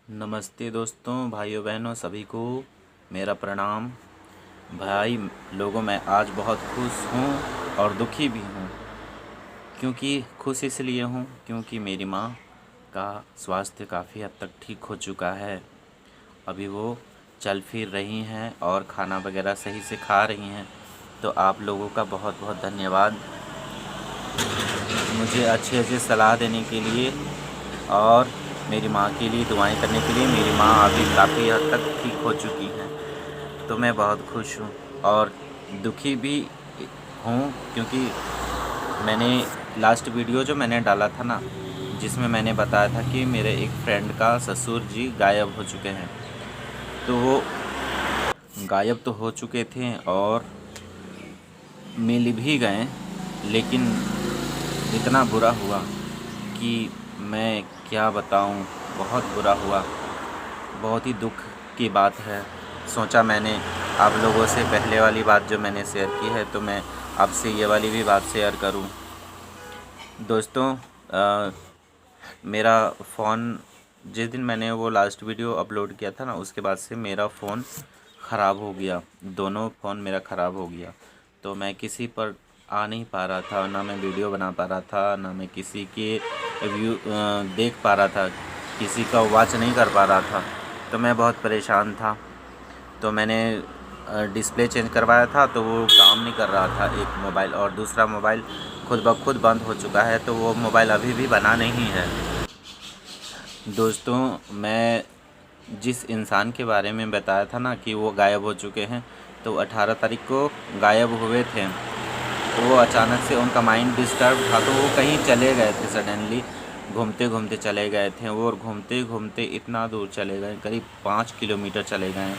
नमस्ते दोस्तों, भाइयों बहनों सभी को मेरा प्रणाम। भाई लोगों, मैं आज बहुत खुश हूँ और दुखी भी हूँ। क्योंकि खुश इसलिए हूँ क्योंकि मेरी माँ का स्वास्थ्य काफ़ी हद तक ठीक हो चुका है। अभी वो चल फिर रही हैं और खाना वगैरह सही से खा रही हैं। तो आप लोगों का बहुत बहुत धन्यवाद मुझे अच्छी अच्छी सलाह देने के लिए और मेरी माँ के लिए दुआएं करने के लिए। मेरी माँ अभी काफ़ी हद तक ठीक हो चुकी हैं, तो मैं बहुत खुश हूँ और दुखी भी हूँ। क्योंकि मैंने लास्ट वीडियो जो मैंने डाला था ना, जिसमें मैंने बताया था कि मेरे एक फ्रेंड का ससुर जी गायब हो चुके हैं, तो वो गायब तो हो चुके थे और मिल भी गए, लेकिन इतना बुरा हुआ कि मैं क्या बताऊं। बहुत बुरा हुआ, बहुत ही दुख की बात है। सोचा मैंने आप लोगों से पहले वाली बात जो मैंने शेयर की है, तो मैं आपसे ये वाली भी बात शेयर करूं। दोस्तों, मेरा फ़ोन जिस दिन मैंने वो लास्ट वीडियो अपलोड किया था ना, उसके बाद से मेरा फ़ोन ख़राब हो गया। दोनों फ़ोन मेरा ख़राब हो गया, तो मैं किसी पर आ नहीं पा रहा था, ना मैं वीडियो बना पा रहा था, ना मैं किसी के व्यू देख पा रहा था, किसी का वॉच नहीं कर पा रहा था। तो मैं बहुत परेशान था। तो मैंने डिस्प्ले चेंज करवाया था, तो वो काम नहीं कर रहा था एक मोबाइल, और दूसरा मोबाइल खुद ब खुद बंद हो चुका है, तो वो मोबाइल अभी भी बना नहीं है। दोस्तों, मैं जिस इंसान के बारे में बताया था ना कि वो गायब हो चुके हैं, तो 18 तारीख को गायब हुए थे। तो वो अचानक से उनका माइंड डिस्टर्ब था, तो वो कहीं चले गए थे सडनली। घूमते घूमते चले गए थे वो, और घूमते घूमते इतना दूर चले गए, करीब 5 किलोमीटर चले गए।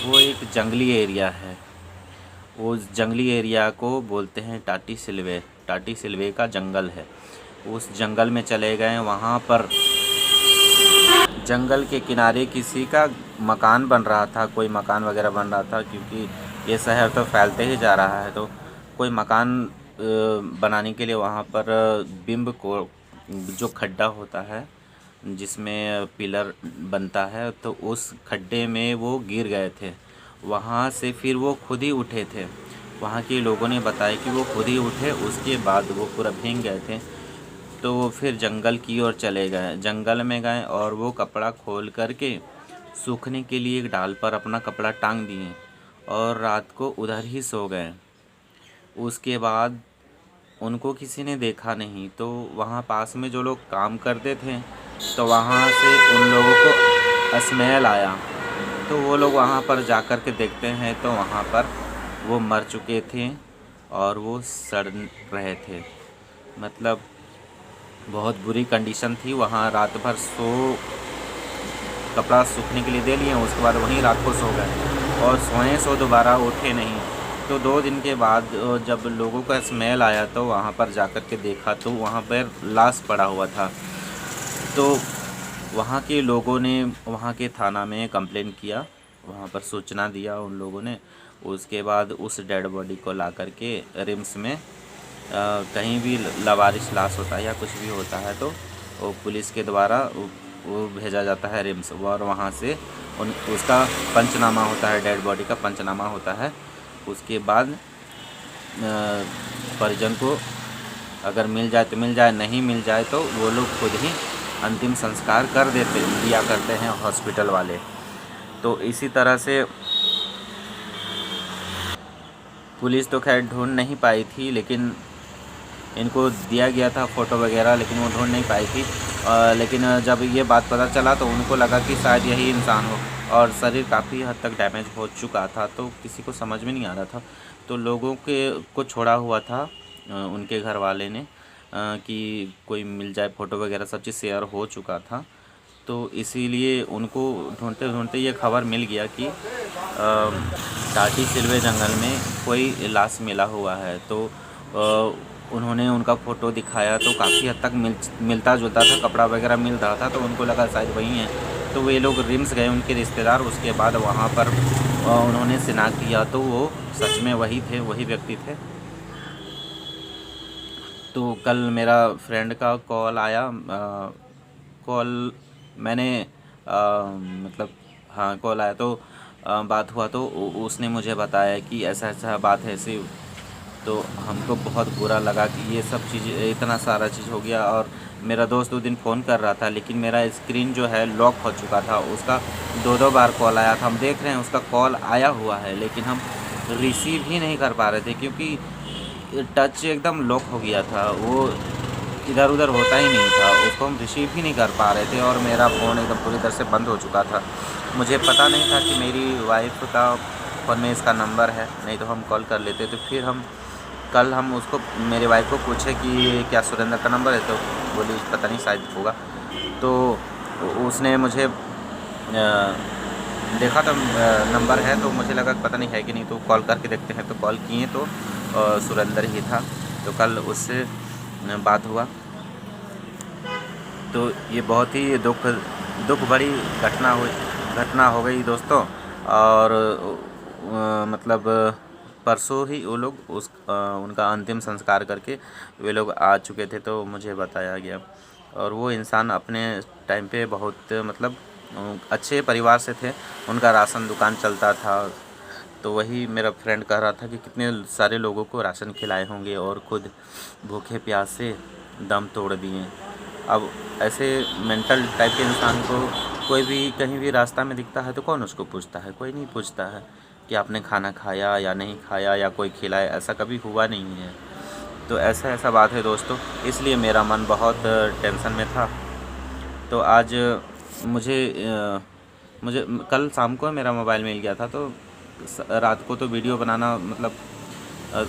वो एक जंगली एरिया है, उस जंगली एरिया को बोलते हैं टाटी सिलवे। टाटी सिलवे का जंगल है। उस जंगल में चले गए। वहाँ पर जंगल के किनारे किसी का मकान बन रहा था, कोई मकान वगैरह बन रहा था, क्योंकि ये शहर तो फैलते ही जा रहा है। तो कोई मकान बनाने के लिए वहाँ पर बिम्ब को जो खड्डा होता है जिसमें पिलर बनता है, तो उस खड्डे में वो गिर गए थे। वहाँ से फिर वो खुद ही उठे थे। वहाँ के लोगों ने बताया कि वो खुद ही उठे, उसके बाद वो पूरा भीग गए थे। तो वो फिर जंगल की ओर चले गए। जंगल में गए और वो कपड़ा खोल करके सूखने के लिए एक डाल पर अपना कपड़ा टांग दिए और रात को उधर ही सो गए। उसके बाद उनको किसी ने देखा नहीं। तो वहाँ पास में जो लोग काम करते थे, तो वहाँ से उन लोगों को स्मेल आया। तो वो लोग वहाँ पर जा कर के देखते हैं, तो वहाँ पर वो मर चुके थे और वो सड़ रहे थे। मतलब बहुत बुरी कंडीशन थी। वहाँ रात भर कपड़ा सूखने के लिए दे लिए, उसके बाद वहीं रात को सो गए और सोए सो दोबारा उठे नहीं। तो 2 दिन के बाद जब लोगों का स्मेल आया, तो वहाँ पर जाकर के देखा, तो वहाँ पर लाश पड़ा हुआ था। तो वहाँ के लोगों ने वहाँ के थाना में कंप्लेन किया, वहाँ पर सूचना दिया उन लोगों ने। उसके बाद उस डेड बॉडी को ला कर के रिम्स में कहीं भी लावारिस लाश होता है या कुछ भी होता है, तो वो पुलिस के द्वारा वो भेजा जाता है रिम्स, और वहाँ से उसका पंचनामा होता है, डेड बॉडी का पंचनामा होता है। उसके बाद परिजन को अगर मिल जाए तो मिल जाए, नहीं मिल जाए तो वो लोग खुद ही अंतिम संस्कार कर दिया करते हैं हॉस्पिटल वाले। तो इसी तरह से पुलिस तो खैर ढूंढ नहीं पाई थी, लेकिन इनको दिया गया था फ़ोटो वगैरह, लेकिन वो ढूंढ नहीं पाई थी। लेकिन जब ये बात पता चला, तो उनको लगा कि शायद यही इंसान हो, और शरीर काफ़ी हद तक डैमेज हो चुका था, तो किसी को समझ में नहीं आ रहा था। तो लोगों के को छोड़ा हुआ था उनके घर वाले ने कि कोई मिल जाए, फ़ोटो वगैरह सब चीज़ शेयर हो चुका था। तो इसीलिए उनको ढूंढते ढूंढते ये खबर मिल गया कि टाटी सिलवे जंगल में कोई लाश मिला हुआ है। तो उन्होंने उनका फ़ोटो दिखाया, तो काफ़ी हद तक मिलता जुलता था, कपड़ा वगैरह मिल रहा था, तो उनको लगा शायद वही है। तो वे लोग रिम्स गए, उनके रिश्तेदार। उसके बाद वहाँ पर उन्होंने शिनाख्त किया, तो वो सच में वही थे, वही व्यक्ति थे। तो कल मेरा फ्रेंड का कॉल आया। कॉल मैंने मतलब हाँ कॉल आया तो बात हुआ तो उसने मुझे बताया कि ऐसा ऐसा बात है ऐसे। तो हमको बहुत बुरा लगा कि ये सब चीज़ इतना सारा चीज़ हो गया। और मेरा दोस्त 2 दिन फ़ोन कर रहा था, लेकिन मेरा स्क्रीन जो है लॉक हो चुका था। उसका 2 बार कॉल आया था, हम देख रहे हैं उसका कॉल आया हुआ है, लेकिन हम रिसीव ही नहीं कर पा रहे थे क्योंकि टच एकदम लॉक हो गया था। वो इधर उधर होता ही नहीं था, उसको हम रिसीव ही नहीं कर पा रहे थे। और मेरा फ़ोन एकदम पूरी तरह से बंद हो चुका था। मुझे पता नहीं था कि मेरी वाइफ का फ़ोन में इसका नंबर है, नहीं तो हम कॉल कर लेते। तो फिर कल हम उसको मेरे वाइफ को पूछे कि क्या सुरेंद्र का नंबर है, तो बोली पता नहीं शायद होगा। तो उसने मुझे देखा तो नंबर है, तो मुझे लगा पता नहीं है कि नहीं, तो कॉल करके देखते हैं। तो कॉल किए तो सुरेंद्र ही था। तो कल उससे बात हुआ। तो ये बहुत ही दुख भरी घटना हो गई दोस्तों। और मतलब परसों ही वो लोग उनका अंतिम संस्कार करके वे लोग आ चुके थे, तो मुझे बताया गया। और वो इंसान अपने टाइम पे बहुत मतलब अच्छे परिवार से थे। उनका राशन दुकान चलता था। तो वही मेरा फ्रेंड कह रहा था कि कितने सारे लोगों को राशन खिलाए होंगे और खुद भूखे प्यासे दम तोड़ दिए। अब ऐसे मेंटल टाइप के इंसान को कोई भी कहीं भी रास्ता में दिखता है तो कौन उसको पूछता है? कोई नहीं पूछता है कि आपने खाना खाया या नहीं खाया या कोई खिलाए, ऐसा कभी हुआ नहीं है। तो ऐसा बात है दोस्तों, इसलिए मेरा मन बहुत टेंशन में था। तो आज मुझे मुझे कल शाम को मेरा मोबाइल मिल गया था। तो रात को तो वीडियो बनाना मतलब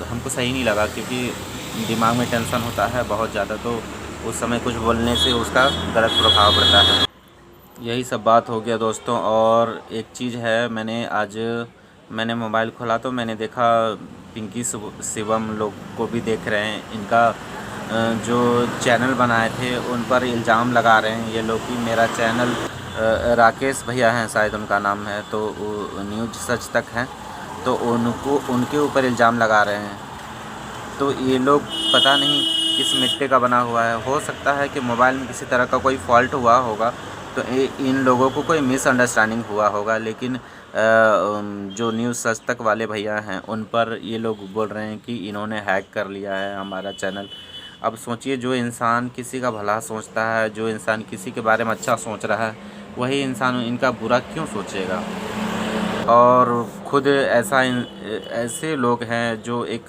हमको सही नहीं लगा, क्योंकि दिमाग में टेंशन होता है बहुत ज़्यादा। तो उस समय कुछ बोलने से उसका गलत प्रभाव पड़ता है। यही सब बात हो गया दोस्तों। और एक चीज़ है, मैंने मोबाइल खोला तो मैंने देखा पिंकी शिवम लोग को भी देख रहे हैं। इनका जो चैनल बनाए थे उन पर इल्ज़ाम लगा रहे हैं ये लोग कि मेरा चैनल राकेश भैया हैं शायद उनका नाम है, तो न्यूज़ सच तक हैं, तो उनके ऊपर इल्ज़ाम लगा रहे हैं। तो ये लोग पता नहीं किस मिट्टी का बना हुआ है। हो सकता है कि मोबाइल में किसी तरह का कोई फॉल्ट हुआ होगा, तो इन लोगों को कोई मिसअंडरस्टैंडिंग हुआ होगा। लेकिन जो न्यूज़ सच तक वाले भैया हैं उन पर ये लोग बोल रहे हैं कि इन्होंने हैक कर लिया है हमारा चैनल। अब सोचिए, जो इंसान किसी का भला सोचता है, जो इंसान किसी के बारे में अच्छा सोच रहा है, वही इंसान इनका बुरा क्यों सोचेगा? और खुद ऐसे लोग हैं जो एक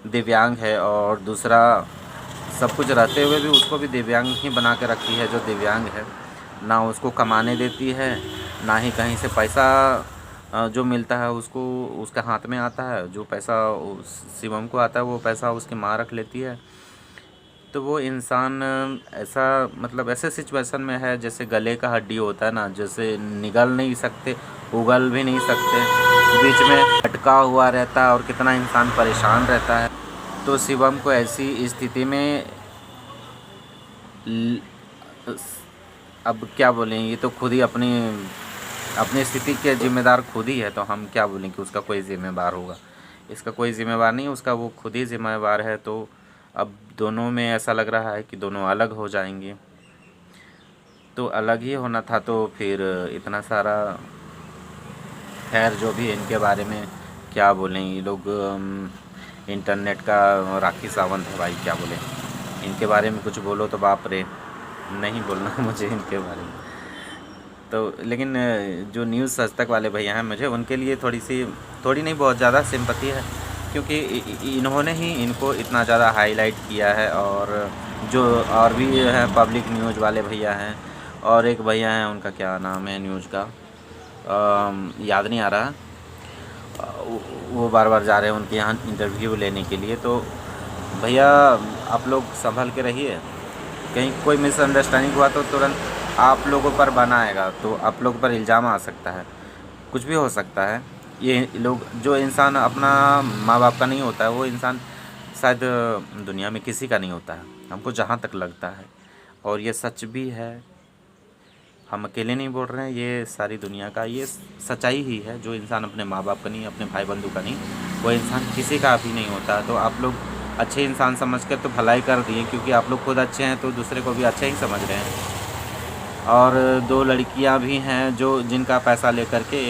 दिव्यांग है, और दूसरा सब कुछ रहते हुए भी उसको भी दिव्यांग ही बना के रखी है। जो दिव्यांग है, ना उसको कमाने देती है, ना ही कहीं से पैसा जो मिलता है उसको उसके हाथ में आता है। जो पैसा शिवम को आता है वो पैसा उसकी माँ रख लेती है। तो वो इंसान ऐसा मतलब ऐसे सिचुएशन में है जैसे गले का हड्डी होता है ना, जैसे निगल नहीं सकते, उगल भी नहीं सकते, बीच में अटका हुआ रहता है और कितना इंसान परेशान रहता है। तो शिवम को ऐसी स्थिति में अब क्या बोलें, ये तो खुद ही अपनी स्थिति के जिम्मेदार खुद ही है। तो हम क्या बोलें कि उसका कोई ज़िम्मेदार होगा? इसका कोई ज़िम्मेदार नहीं, उसका वो खुद ही ज़िम्मेदार है। तो अब दोनों में ऐसा लग रहा है कि दोनों अलग हो जाएंगे। तो अलग ही होना था, तो फिर इतना सारा खैर जो भी इनके बारे में क्या बोलें, ये लोग इंटरनेट का राखी सावंत है भाई, क्या बोलें इनके बारे में। कुछ बोलो तो बाप रे, नहीं बोलना मुझे इनके बारे में। तो लेकिन जो न्यूज़ सच तक वाले भैया हैं, मुझे उनके लिए थोड़ी नहीं बहुत ज़्यादा सिंपैथी है, क्योंकि इन्होंने ही इनको इतना ज़्यादा हाईलाइट किया है। और जो और भी हैं पब्लिक न्यूज़ वाले भैया हैं, और एक भैया हैं उनका क्या नाम है न्यूज़ का, याद नहीं आ रहा। वो बार बार जा रहे हैं उनके यहाँ इंटरव्यू लेने के लिए। तो भैया आप लोग संभल के रहिए, कहीं कोई मिसअंडरस्टैंडिंग हुआ तो तुरंत आप लोगों पर बनाएगा, तो आप लोगों पर इल्ज़ाम आ सकता है, कुछ भी हो सकता है। ये लोग, जो इंसान अपना माँ बाप का नहीं होता है, वो इंसान शायद दुनिया में किसी का नहीं होता है, हमको जहाँ तक लगता है। और ये सच भी है, हम अकेले नहीं बोल रहे हैं, ये सारी दुनिया का ये सच्चाई ही है। जो इंसान अपने माँ बाप का नहीं, अपने भाई बंधु का नहीं, वो इंसान किसी का भी नहीं होता। तो आप लोग अच्छे इंसान समझ कर तो भलाई कर दिए, क्योंकि आप लोग खुद अच्छे हैं तो दूसरे को भी अच्छा ही समझ रहे हैं। और 2 लड़कियां भी हैं जो जिनका पैसा लेकर के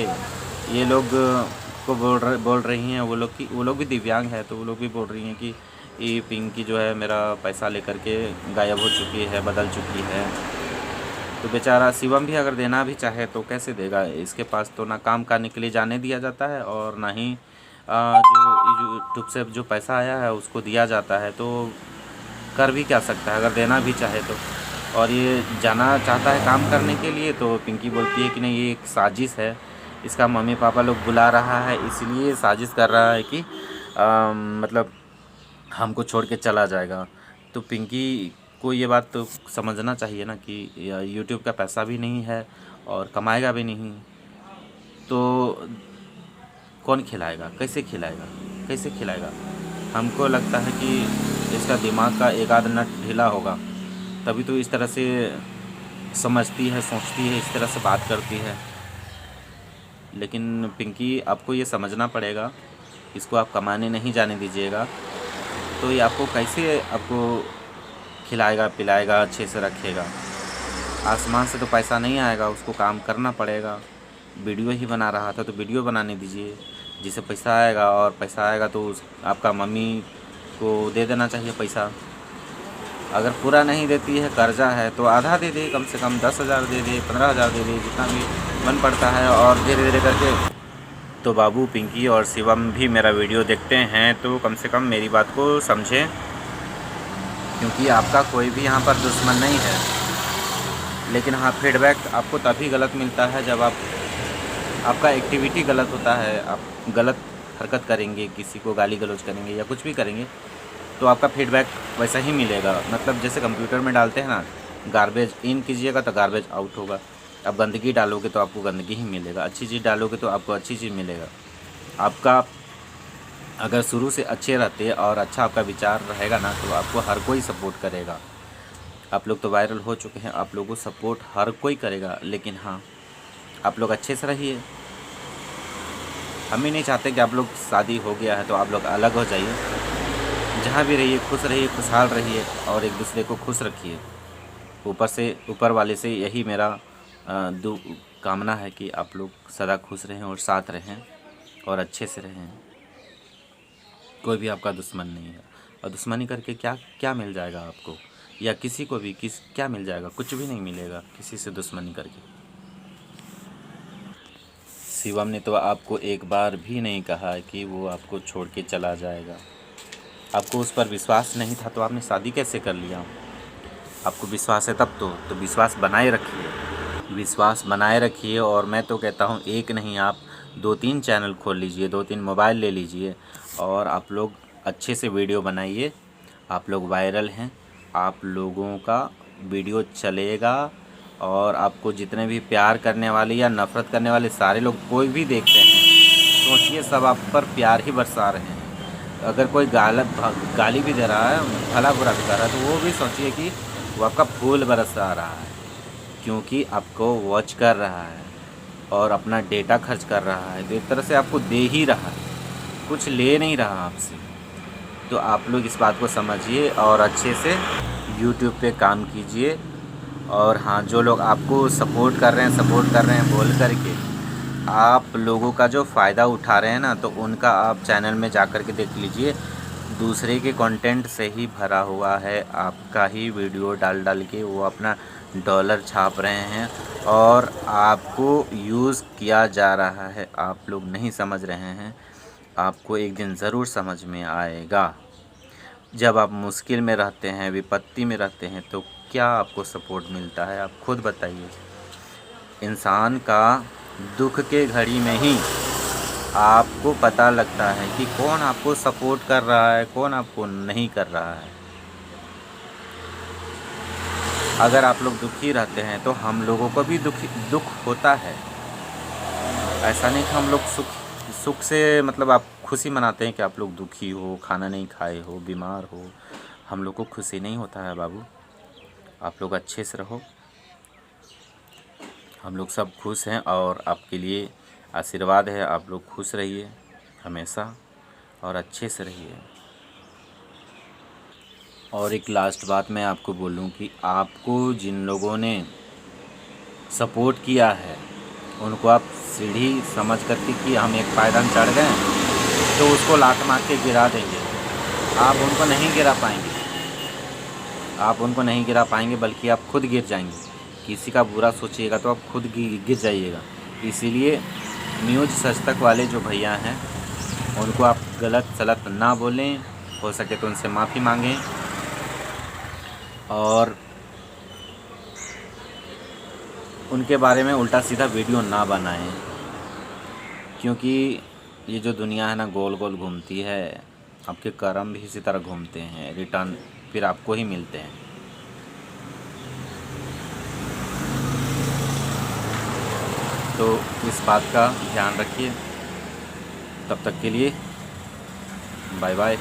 ये लोग को बोल रही हैं, वो लोग भी दिव्यांग है, तो वो लोग भी बोल रही हैं कि ये पिंकी जो है मेरा पैसा लेकर के गायब हो चुकी है, बदल चुकी है। तो बेचारा शिवम भी अगर देना भी चाहे तो कैसे देगा? इसके पास तो ना काम करने के लिए जाने दिया जाता है और ना ही जो यूट्यूब से जो पैसा आया है उसको दिया जाता है, तो कर भी क्या सकता है अगर देना भी चाहे तो। और ये जाना चाहता है काम करने के लिए, तो पिंकी बोलती है कि नहीं, ये एक साजिश है, इसका मम्मी पापा लोग बुला रहा है, इसलिए साजिश कर रहा है कि मतलब हमको छोड़ के चला जाएगा। तो पिंकी को ये बात तो समझना चाहिए ना कि यूट्यूब का पैसा भी नहीं है और कमाएगा भी नहीं, तो कौन खिलाएगा, कैसे खिलाएगा, कैसे खिलाएगा? हमको लगता है कि इसका दिमाग का एक आध नट ढीला होगा, तभी तो इस तरह से समझती है, सोचती है, इस तरह से बात करती है। लेकिन पिंकी, आपको ये समझना पड़ेगा, इसको आप कमाने नहीं जाने दीजिएगा, तो ये आपको कैसे खिलाएगा पिलाएगा, अच्छे से रखेगा? आसमान से तो पैसा नहीं आएगा, उसको काम करना पड़ेगा। वीडियो ही बना रहा था तो वीडियो बनाने दीजिए, जिससे पैसा आएगा, और पैसा आएगा तो आपका मम्मी को दे देना चाहिए पैसा। अगर पूरा नहीं देती है, कर्जा है, तो आधा दे दे, कम से कम 10,000 दे दे, 15,000 दे दे, जितना भी मन पड़ता है, और धीरे धीरे करके। तो बाबू, पिंकी और शिवम भी मेरा वीडियो देखते हैं तो कम से कम मेरी बात को समझें, क्योंकि आपका कोई भी यहाँ पर दुश्मन नहीं है। लेकिन हाँ, फीडबैक आपको तभी गलत मिलता है जब आपका एक्टिविटी गलत होता है, आप गलत हरकत करेंगे, किसी को गाली गलौज करेंगे या कुछ भी करेंगे, तो आपका फीडबैक वैसा ही मिलेगा। मतलब जैसे कंप्यूटर में डालते हैं ना, गार्बेज इन कीजिएगा तो गार्बेज आउट होगा। आप गंदगी डालोगे तो आपको गंदगी ही मिलेगा, अच्छी चीज़ डालोगे तो आपको अच्छी चीज़ मिलेगा। आपका अगर शुरू से अच्छे रहते और अच्छा आपका विचार रहेगा ना, तो आपको हर कोई सपोर्ट करेगा। आप लोग तो वायरल हो चुके हैं, आप लोगों को सपोर्ट हर कोई करेगा, लेकिन हाँ, आप लोग अच्छे से रहिए। हम ही नहीं चाहते कि आप लोग शादी हो गया है तो आप लोग अलग हो जाइए। जहाँ भी रहिए, खुश रहिए, खुशहाल रहिए और एक दूसरे को खुश रखिए। ऊपर वाले से यही मेरा कामना है कि आप लोग सदा खुश रहें और साथ रहें और अच्छे से रहें। कोई भी आपका दुश्मन नहीं है, और दुश्मनी करके क्या क्या मिल जाएगा आपको, या किसी को भी क्या मिल जाएगा? कुछ भी नहीं मिलेगा किसी से दुश्मनी करके। शिवम ने तो आपको एक बार भी नहीं कहा कि वो आपको छोड़ के चला जाएगा। आपको उस पर विश्वास नहीं था तो आपने शादी कैसे कर लिया? आपको विश्वास है तब तो विश्वास बनाए रखिए, विश्वास बनाए रखिए। और मैं तो कहता हूँ, एक नहीं, आप 2-3 चैनल खोल लीजिए, 2-3 मोबाइल ले लीजिए और आप लोग अच्छे से वीडियो बनाइए। आप लोग वायरल हैं, आप लोगों का वीडियो चलेगा, और आपको जितने भी प्यार करने वाले या नफ़रत करने वाले सारे लोग कोई भी देखते हैं, सोचिए सब आप पर प्यार ही बरसा रहे हैं। अगर कोई गाली भी दे रहा है, भला बुरा भी कर रहा है, तो वो भी सोचिए कि वो आपका फूल बरसा रहा है, क्योंकि आपको वॉच कर रहा है और अपना डेटा खर्च कर रहा है। तो एक तरह से आपको दे ही रहा है, कुछ ले नहीं रहा आपसे। तो आप लोग इस बात को समझिए और अच्छे से यूट्यूब पे काम कीजिए। और हाँ, जो लोग आपको सपोर्ट कर रहे हैं बोल करके आप लोगों का जो फ़ायदा उठा रहे हैं ना, तो उनका आप चैनल में जा कर के देख लीजिए, दूसरे के कंटेंट से ही भरा हुआ है। आपका ही वीडियो डाल के वो अपना डॉलर छाप रहे हैं और आपको यूज़ किया जा रहा है। आप लोग नहीं समझ रहे हैं, आपको एक दिन ज़रूर समझ में आएगा। जब आप मुश्किल में रहते हैं, विपत्ति में रहते हैं, तो क्या आपको सपोर्ट मिलता है? आप खुद बताइए। इंसान का दुख के घड़ी में ही आपको पता लगता है कि कौन आपको सपोर्ट कर रहा है, कौन आपको नहीं कर रहा है। अगर आप लोग दुखी रहते हैं तो हम लोगों को भी दुख होता है। ऐसा नहीं कि हम लोग सुख से, मतलब आप खुशी मनाते हैं कि आप लोग दुखी हो, खाना नहीं खाए हो, बीमार हो। हम लोग को खुशी नहीं होता है बाबू। आप लोग अच्छे से रहो, हम लोग सब खुश हैं और आपके लिए आशीर्वाद है। आप लोग खुश रहिए हमेशा और अच्छे से रहिए। और एक लास्ट बात मैं आपको बोलूं कि आपको जिन लोगों ने सपोर्ट किया है, उनको आप सीढ़ी समझ करके कि हम एक पायदान चढ़ गए तो उसको लात मार के गिरा देंगे, आप उनको नहीं गिरा पाएंगे। आप उनको नहीं गिरा पाएंगे बल्कि आप खुद गिर जाएंगे। किसी का बुरा सोचिएगा तो आप खुद गिर जाइएगा। इसीलिए न्यूज़ सच तक वाले जो भैया हैं उनको आप गलत सलत ना बोलें, हो सके तो उनसे माफ़ी मांगें और उनके बारे में उल्टा सीधा वीडियो ना बनाएं, क्योंकि ये जो दुनिया है ना गोल गोल घूमती है। आपके कर्म भी इसी तरह घूमते हैं, रिटर्न फिर आपको ही मिलते हैं। तो इस बात का ध्यान रखिए। तब तक के लिए बाय बाय।